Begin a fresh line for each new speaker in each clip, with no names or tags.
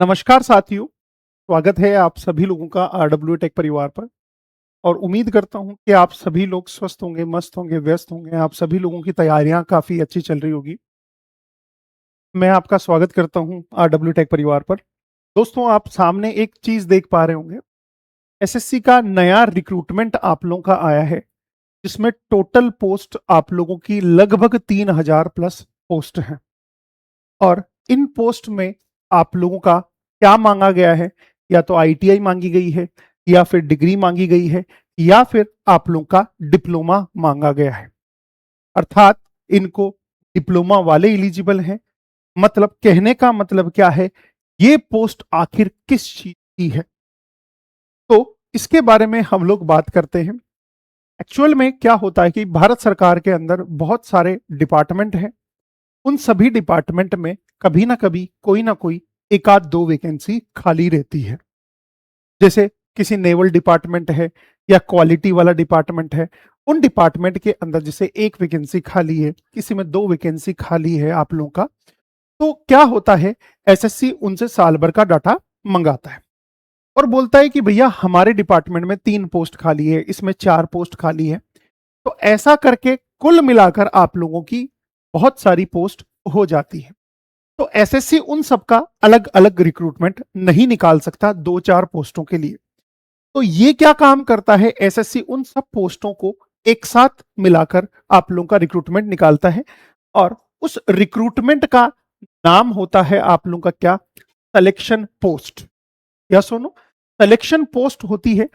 नमस्कार साथियों, स्वागत है आप सभी लोगों का आरडब्ल्यू टेक परिवार पर। और उम्मीद करता हूं कि आप सभी लोग स्वस्थ होंगे, मस्त होंगे, व्यस्त होंगे। आप सभी लोगों की तैयारियां काफ़ी अच्छी चल रही होगी। मैं आपका स्वागत करता हूं आरडब्ल्यू टेक परिवार पर। दोस्तों, आप सामने एक चीज़ देख पा रहे होंगे। एसएससी का नया रिक्रूटमेंट आप लोगों का आया है, जिसमें टोटल पोस्ट आप लोगों की लगभग 3000 प्लस पोस्ट हैं। और इन पोस्ट में आप लोगों का क्या मांगा गया है? या तो आईटीआई मांगी गई है, या फिर डिग्री मांगी गई है, या फिर आप लोगों का डिप्लोमा मांगा गया है। अर्थात इनको डिप्लोमा वाले एलिजिबल हैं। मतलब कहने का मतलब क्या है, ये पोस्ट आखिर किस चीज की है, तो इसके बारे में हम लोग बात करते हैं। एक्चुअल में क्या होता है कि भारत सरकार के अंदर बहुत सारे डिपार्टमेंट हैं। उन सभी डिपार्टमेंट में कभी ना कभी कोई ना कोई एक आध दो वैकेंसी खाली रहती है। जैसे किसी नेवल डिपार्टमेंट है या क्वालिटी वाला डिपार्टमेंट है, उन डिपार्टमेंट के अंदर जैसे एक वैकेंसी खाली है, किसी में दो वैकेंसी खाली है आप लोगों का, तो क्या होता है, एसएससी उनसे साल भर का डाटा मंगाता है और बोलता है कि भैया हमारे डिपार्टमेंट में 3 पोस्ट खाली है, इसमें 4 पोस्ट खाली है। तो ऐसा करके कुल मिलाकर आप लोगों की बहुत सारी पोस्ट हो जाती है। तो एसएससी उन सबका अलग अलग रिक्रूटमेंट नहीं निकाल सकता 2-4 पोस्टों के लिए। तो ये क्या काम करता है, एसएससी उन सब पोस्टों को एक साथ मिलाकर आप लोगों का रिक्रूटमेंट निकालता है। और उस रिक्रूटमेंट का नाम होता है आप लोगों का क्या, सिलेक्शन पोस्ट। या सुनो, सिलेक्शन पोस्ट होती है।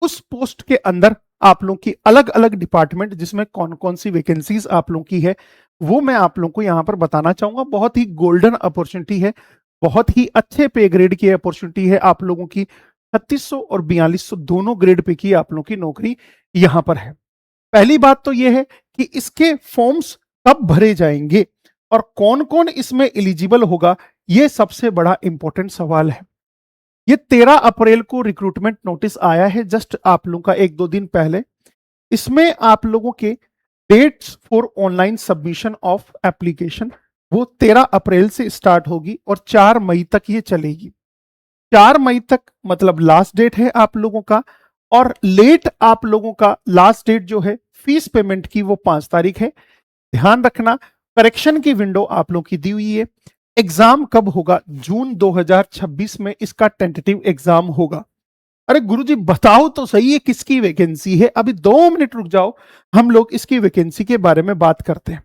उस पोस्ट के अंदर आप लोगों की अलग अलग डिपार्टमेंट जिसमें कौन कौन सी वैकेंसीज आप लोगों की है, वो मैं आप लोगों को यहां पर बताना चाहूंगा। बहुत ही गोल्डन अपॉर्चुनिटी है, बहुत ही अच्छे पे ग्रेड की अपॉर्चुनिटी है आप लोगों की। 3600 और 4200 दोनों ग्रेड पे की आप लोगों की नौकरी यहां पर है। पहली बात तो यह है कि इसके फॉर्म्स कब भरे जाएंगे और कौन कौन इसमें एलिजिबल होगा, यह सबसे बड़ा इंपॉर्टेंट सवाल है। ये 13 अप्रैल को रिक्रूटमेंट नोटिस आया है, जस्ट आप लोगों का एक दो दिन पहले। इसमें आप लोगों के dates for online submission of application वो 13 अप्रैल से स्टार्ट होगी और 4 मई तक ये चलेगी। 4 मई तक मतलब लास्ट डेट है आप लोगों का। और लेट आप लोगों का लास्ट डेट जो है फीस पेमेंट की, वो 5 तारीख है। ध्यान रखना, करेक्शन की विंडो आप लोगों की दी हुई है। एग्जाम कब होगा, जून 2026 में इसका टेंटेटिव एग्जाम होगा। अरे गुरुजी बताओ तो सही है किसकी वैकेंसी है, अभी 2 मिनट रुक जाओ, हम लोग इसकी वैकेंसी के बारे में बात करते हैं।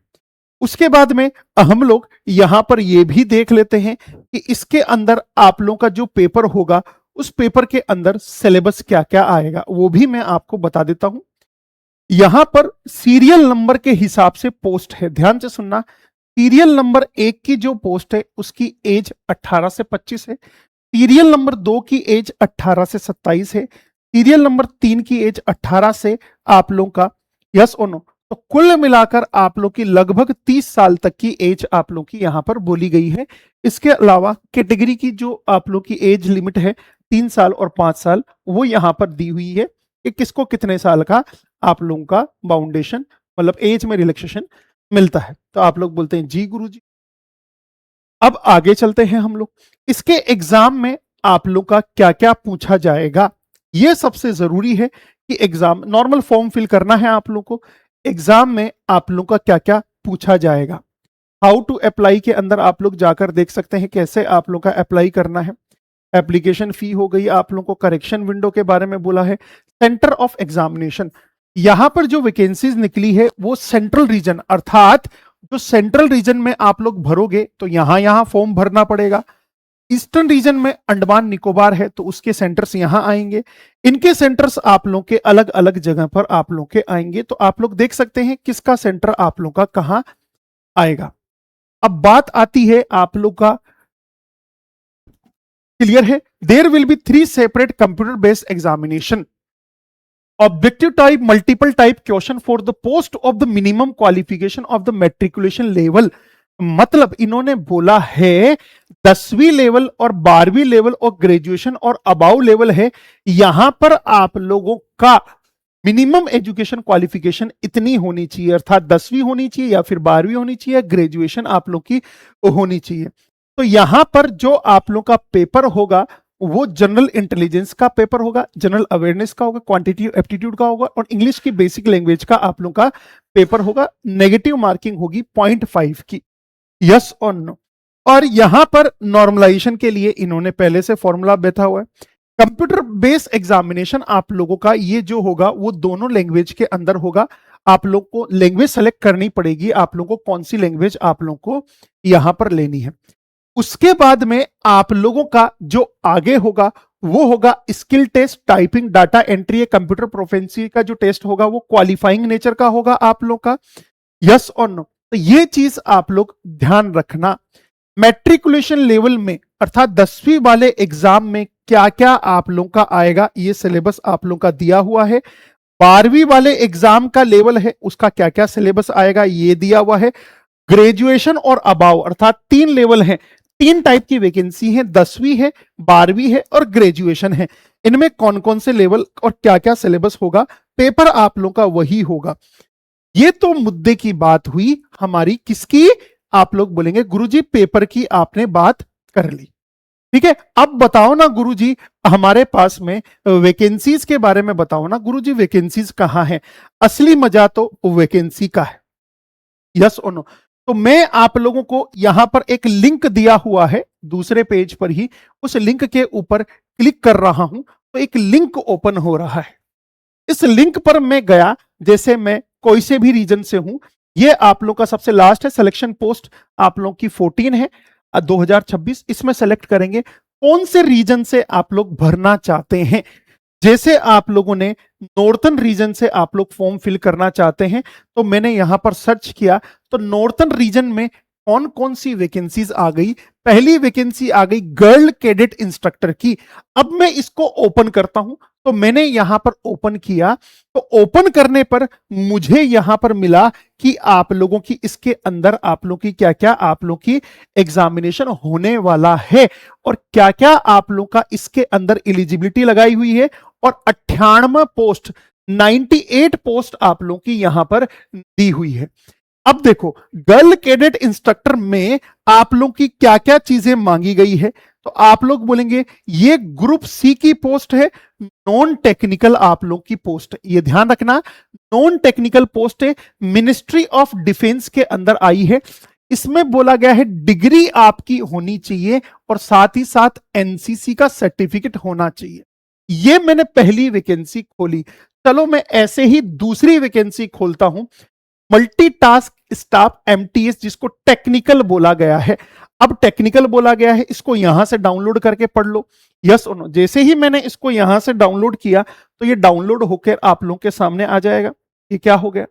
उसके बाद में हम लोग यहां पर यह भी देख लेते हैं कि इसके अंदर आप लोगों का जो पेपर होगा, उस पेपर के अंदर सिलेबस क्या क्या आएगा, वो भी मैं आपको बता देता हूं। यहां पर सीरियल नंबर के हिसाब से पोस्ट है, ध्यान से सुनना। सीरियल नंबर 1 की जो पोस्ट है उसकी एज 18 से 25 है। सीरियल नंबर 2 की एज 18 से 27 है। सीरियल नंबर 3 की एज 18 से आप लोगों का, यस और नो, तो कुल मिलाकर आप लोग की लगभग 30 साल तक की एज आप लोग की यहां पर बोली गई है। इसके अलावा कैटेगरी की जो आप लोग की एज लिमिट है 3 साल और 5 साल, वो यहां पर दी हुई है कि किसको कितने साल का आप लोगों का बाउंडेशन मतलब एज में रिलैक्सेशन मिलता है। तो आप लोग बोलते हैं जी गुरुजी। अब आगे चलते हैं हम लोग। इसके एग्जाम में आप लोग का क्या क्या पूछा जाएगा, यह सबसे जरूरी है कि एग्जाम नॉर्मल फॉर्म फिल करना है आप लोग को। एग्जाम में आप लोग का क्या क्या पूछा जाएगा, हाउ टू अप्लाई के अंदर आप लोग जाकर देख सकते हैं कैसे आप लोग का अप्लाई करना है। एप्लीकेशन फी हो गई, आप लोग को करेक्शन विंडो के बारे में बोला है। सेंटर ऑफ एग्जामिनेशन, यहां पर जो वैकेंसीज निकली है वो सेंट्रल रीजन, अर्थात जो सेंट्रल रीजन में आप लोग भरोगे तो यहां यहां फॉर्म भरना पड़ेगा। ईस्टर्न रीजन में अंडमान निकोबार है तो उसके सेंटर्स यहां आएंगे। इनके सेंटर्स आप लोग के अलग अलग जगह पर आप लोग के आएंगे, तो आप लोग देख सकते हैं किसका सेंटर आप लोग का कहां आएगा। अब बात आती है आप लोग का, क्लियर है, there will be 3 separate computer based examination, objective type, multiple type question for the post of the minimum qualification of the matriculation level. मतलब इन्होंने बोला है 10वीं लेवल और 12वीं लेवल और ग्रेजुएशन और अबाउ लेवल है, यहां पर आप लोगों का मिनिमम एजुकेशन क्वालिफिकेशन इतनी होनी चाहिए, अर्थात 10वीं होनी चाहिए या फिर 12वीं होनी चाहिए, ग्रेजुएशन आप लोग की होनी चाहिए। तो यहां पर जो आप लोग का पेपर होगा वो जनरल इंटेलिजेंस का पेपर होगा, जनरल अवेयरनेस का होगा, क्वांटिटेटिव एप्टीट्यूड का होगा और इंग्लिश की बेसिक लैंग्वेज का आप लोग का पेपर होगा। नेगेटिव मार्किंग होगी 0.5 की। यस और नो। और यहां पर नॉर्मलाइजेशन के लिए इन्होंने पहले से फॉर्मूला बैठा हुआ है। कंप्यूटर बेस्ड एग्जामिनेशन आप लोगों का ये जो होगा वो दोनों लैंग्वेज के अंदर होगा। आप लोग को लैंग्वेज सेलेक्ट करनी पड़ेगी, आप लोगों को कौन सी लैंग्वेज आप लोग को यहां पर लेनी है। उसके बाद में आप लोगों का जो आगे होगा वो होगा skill test, typing, data entry, computer proficiency का जो टेस्ट होगा वो क्वालिफाइंग नेचर का होगा आप लोग का। यस और नो। तो ये चीज आप लोग ध्यान रखना। मैट्रिकुलेशन लेवल में अर्थात 10वीं वाले एग्जाम में क्या क्या आप लोग का आएगा ये सिलेबस आप लोग का दिया हुआ है। 12वीं वाले एग्जाम का लेवल है उसका क्या क्या सिलेबस आएगा ये दिया हुआ है। ग्रेजुएशन और अबाव अर्थात 3 लेवल हैं, 3 टाइप की वैकेंसी है, 10वीं है, 12वीं है और ग्रेजुएशन है। इनमें कौन कौन से लेवल और क्या क्या सिलेबस होगा, पेपर आप लोग का वही होगा। ये तो मुद्दे की बात हुई हमारी किसकी, आप लोग बोलेंगे गुरुजी पेपर की आपने बात कर ली। ठीक है, अब बताओ ना गुरुजी हमारे पास में वैकेंसीज के बारे में बताओ ना गुरुजी, वैकेंसीज कहां है। असली मजा तो वैकेंसी का है। यस और नो। तो मैं आप लोगों को यहां पर एक लिंक दिया हुआ है दूसरे पेज पर ही, उस लिंक के ऊपर क्लिक कर रहा हूं तो एक लिंक ओपन हो रहा है। इस लिंक पर मैं गया, जैसे मैं कोई से भी रीजन से हूं, ये आप लोग का सबसे लास्ट है, सिलेक्शन पोस्ट आप लोग की 14 है 2026। इसमें सेलेक्ट करेंगे कौन से रीजन से आप लोग भरना चाहते हैं। जैसे आप लोगों ने नॉर्थन रीजन से आप लोग फॉर्म फिल करना चाहते हैं तो मैंने यहां पर सर्च किया तो नॉर्थन रीजन में कौन कौन सी वैकेंसीज आ गई। पहली वैकेंसी आ गई गर्ल कैडेट इंस्ट्रक्टर की। अब मैं इसको ओपन करता हूं तो मैंने यहां पर ओपन किया तो ओपन करने पर मुझे यहां पर मिला कि आप लोगों की इसके अंदर आप लोग की क्या क्या आप लोग की एग्जामिनेशन होने वाला है और क्या क्या आप लोग का इसके अंदर एलिजिबिलिटी लगाई हुई है। और 98 पोस्ट 98 पोस्ट आप लोग की यहां पर दी हुई है। अब देखो गर्ल कैडेट इंस्ट्रक्टर में आप लोग की क्या क्या चीजें मांगी गई है, तो आप लोग बोलेंगे ये ग्रुप सी की पोस्ट है, नॉन टेक्निकल आप लोग की पोस्ट है, ये ध्यान रखना नॉन टेक्निकल पोस्ट है, मिनिस्ट्री ऑफ डिफेंस के अंदर आई है। इसमें बोला गया है डिग्री आपकी होनी चाहिए और साथ ही साथ एनसीसी का सर्टिफिकेट होना चाहिए। ये मैंने पहली वैकेंसी खोली। चलो मैं ऐसे ही दूसरी वैकेंसी खोलता हूं, मल्टीटास्क स्टाफ एमटीएस, जिसको टेक्निकल बोला गया है। अब टेक्निकल बोला गया है, इसको यहां से डाउनलोड करके पढ़ लो। यस और नो। जैसे ही मैंने इसको यहां से डाउनलोड किया तो ये डाउनलोड होकर आप लोगों के सामने आ जाएगा। ये क्या हो गया,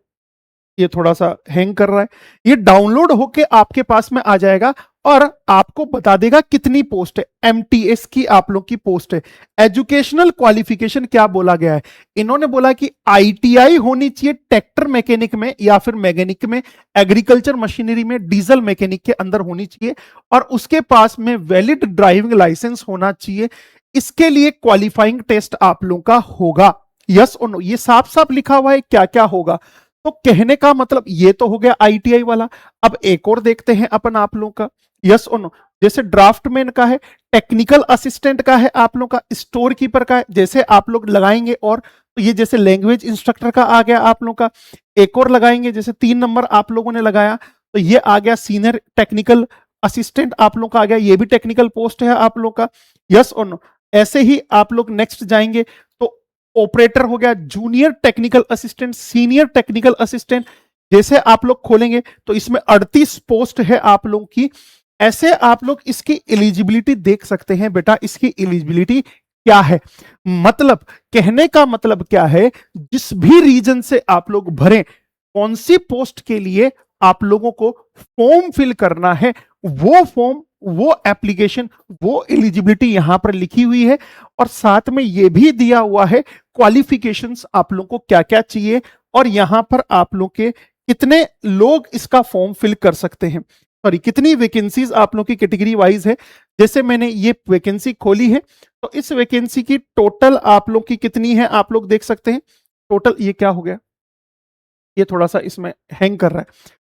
ये थोड़ा सा हैंग कर रहा है। ये डाउनलोड होके आपके पास में आ जाएगा और आपको बता देगा कितनी पोस्ट है। एमटीएस की आप लोग की पोस्ट है। एजुकेशनल क्वालिफिकेशन क्या बोला गया है, इन्होंने बोला कि आईटीआई होनी चाहिए ट्रैक्टर मैकेनिक में या फिर मैकेनिक में, एग्रीकल्चर मशीनरी में, डीजल मैकेनिक के अंदर होनी चाहिए और उसके पास में वैलिड ड्राइविंग लाइसेंस होना चाहिए। इसके लिए क्वालिफाइंग टेस्ट आप लोग का होगा। यस और नो। ये साफ साफ लिखा हुआ है क्या क्या होगा। तो कहने का मतलब ये तो हो गया आईटीआई वाला। अब एक और देखते हैं अपन आप लोग का। यस और नो। जैसे ड्राफ्टमैन का है, टेक्निकल असिस्टेंट का है, आप लोग का स्टोर कीपर का है। जैसे आप लोग लगाएंगे और तो ये जैसे लैंग्वेज इंस्ट्रक्टर का आ गया आप लोग का। एक और लगाएंगे, जैसे 3 नंबर आप लोगों ने लगाया तो ये आ गया सीनियर टेक्निकल असिस्टेंट आप लोग का आ गया, ये भी टेक्निकल पोस्ट है आप लोग का। यस और नो। ऐसे ही आप लोग नेक्स्ट जाएंगे तो ऑपरेटर हो गया, junior technical assistant, senior technical assistant. जैसे आप लोग खोलेंगे तो इसमें 38 पोस्ट है आप लोग की। ऐसे आप लोग इसकी एलिजिबिलिटी देख सकते हैं। बेटा इसकी एलिजिबिलिटी क्या है, मतलब कहने का मतलब क्या है, जिस भी रीजन से आप लोग भरें, कौन सी पोस्ट के लिए आप लोगों को फॉर्म फिल करना है, वो फॉर्म, वो एप्लीकेशन, वो एलिजिबिलिटी यहां पर लिखी हुई है। और साथ में ये भी दिया हुआ है क्वालिफिकेशंस आप लोग को क्या क्या चाहिए और यहां पर आप लोग के कितने लोग इसका फॉर्म फिल कर सकते हैं, सॉरी कितनी वैकेंसीज आप लोग की कैटेगरी वाइज है। जैसे मैंने ये वैकेंसी खोली है तो इस वैकेंसी की टोटल आप लोग की कितनी है आप लोग देख सकते हैं। टोटल ये क्या हो गया, ये थोड़ा सा इसमें हैंग कर रहा है।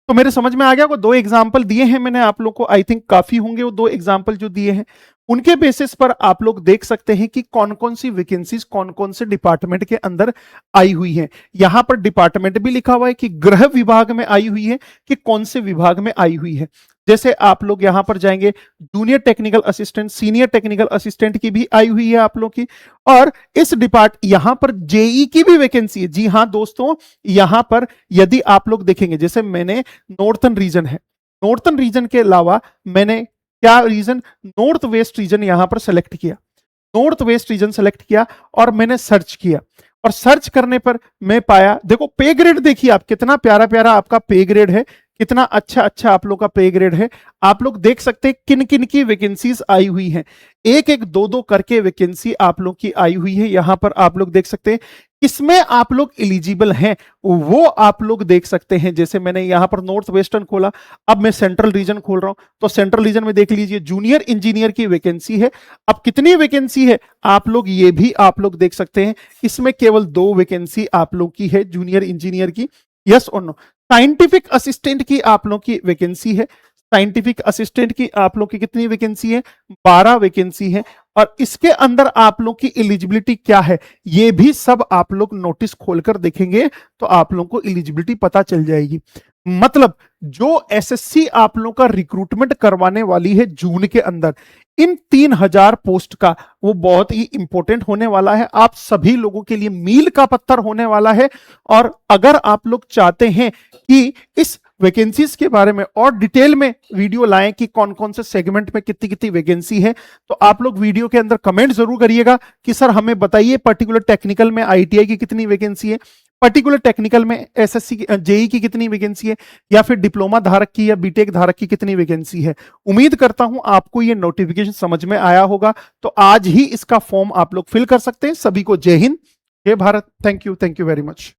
तो मेरे समझ में आ गया, वो 2 एग्जाम्पल दिए हैं मैंने आप लोग को, आई थिंक काफी होंगे वो 2 एग्जाम्पल जो दिए हैं। उनके बेसिस पर आप लोग देख सकते हैं कि कौन कौन सी वैकेंसीज कौन कौन से डिपार्टमेंट के अंदर आई हुई है। यहां पर डिपार्टमेंट भी लिखा हुआ है कि गृह विभाग में आई हुई है कि कौन से विभाग में आई हुई है। जैसे आप लोग यहां पर जाएंगे, junior technical assistant, senior technical assistant की भी आई हुई है आप लोग की। और इस यहां पर जेई की भी वैकेंसी है। जी हां दोस्तों, यहां पर यदि आप लोग देखेंगे, जैसे मैंने नॉर्थन रीजन है, नॉर्थन रीजन के अलावा मैंने क्या रीजन, नॉर्थ वेस्ट रीजन यहां पर सेलेक्ट किया, नॉर्थ वेस्ट रीजन सेलेक्ट किया और मैंने सर्च किया। और सर्च करने पर मैं पाया, देखो पे ग्रेड देखिए आप, कितना प्यारा प्यारा आपका पे ग्रेड है, कितना अच्छा अच्छा आप लोग का पे ग्रेड है। आप लोग देख सकते हैं किन किन की वैकेंसीज आई हुई हैं, एक एक दो दो करके वैकेंसी आप लोग की आई हुई है। यहां पर आप लोग देख सकते हैं किसमें आप लोग एलिजिबल हैं, वो आप लोग देख सकते हैं। जैसे मैंने यहां पर नॉर्थ वेस्टर्न खोला, अब मैं सेंट्रल रीजन खोल रहा हूं, तो सेंट्रल रीजन में देख लीजिए जूनियर इंजीनियर की वैकेंसी है। अब कितनी वैकेंसी है आप लोग ये भी आप लोग देख सकते हैं, इसमें केवल 2 वैकेंसी आप लोग की है जूनियर इंजीनियर की, यस और नो। साइंटिफिक असिस्टेंट की आप लोग की वैकेंसी है, साइंटिफिक असिस्टेंट की आप लोग की कितनी वैकेंसी है, 12 वैकेंसी है। और इसके अंदर आप लोग की एलिजिबिलिटी क्या है, ये भी सब आप लोग नोटिस खोलकर देखेंगे तो आप लोग को एलिजिबिलिटी पता चल जाएगी। मतलब जो एसएससी आप लोग का रिक्रूटमेंट करवाने वाली है जून के अंदर, इन 3000 पोस्ट का, वो बहुत ही इंपॉर्टेंट होने वाला है, आप सभी लोगों के लिए मील का पत्थर होने वाला है। और अगर आप लोग चाहते हैं कि इस वैकेंसीज के बारे में और डिटेल में वीडियो लाएं कि कौन कौन से सेगमेंट में कितनी कितनी वैकेंसी है, तो आप लोग वीडियो के अंदर कमेंट जरूर करिएगा कि सर हमें बताइए पर्टिकुलर टेक्निकल में आईटीआई की कितनी वैकेंसी है, पर्टिकुलर टेक्निकल में एसएससी जेई की कितनी वैकेंसी है, या फिर डिप्लोमा धारक की या बीटेक धारक की कितनी वैकेंसी है। उम्मीद करता हूं आपको ये नोटिफिकेशन समझ में आया होगा, तो आज ही इसका फॉर्म आप लोग फिल कर सकते हैं। सभी को जय हिंद, जय Bharat, thank you very much.